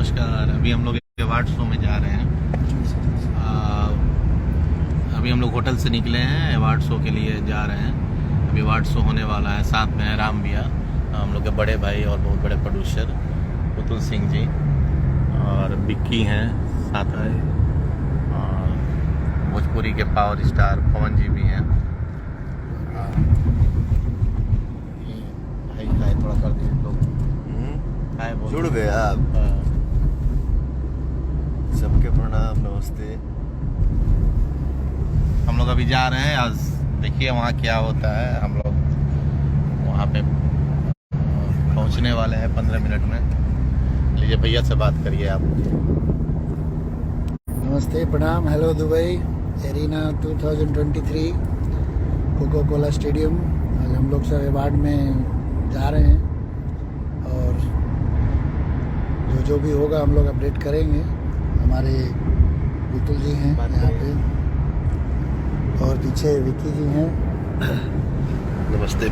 नमस्कार। अभी हम लोग अवार्ड शो में जा रहे हैं। अभी हम लोग होटल से निकले हैं, अवार्ड शो के लिए जा रहे हैं। अभी अवार्ड शो होने वाला है। साथ में है राम भैया, हम लोग के बड़े भाई और बहुत बड़े प्रोड्यूसर पुतुल सिंह जी, और बिक्की हैं साथ में, और भोजपुरी के पावर स्टार पवन जी भी हैं। हाय थोड़ा कर दिए लोग, हाय बोल जुड़ गए आप। सबके प्रणाम, नमस्ते। हम लोग अभी जा रहे हैं। आज देखिए वहाँ क्या होता है। हम लोग वहाँ पे पहुँचने वाले हैं 15 मिनट में। लीजिए भैया से बात करिए आप। नमस्ते, प्रणाम, hello Dubai arena 2023 Coca Cola stadium. आज हम लोग सब अवार्ड में जा रहे हैं और जो भी होगा हम लोग अपडेट करेंगे। हमारे पुतुल जी हैं यहाँ पे और पीछे विक्की जी हैं। नमस्ते।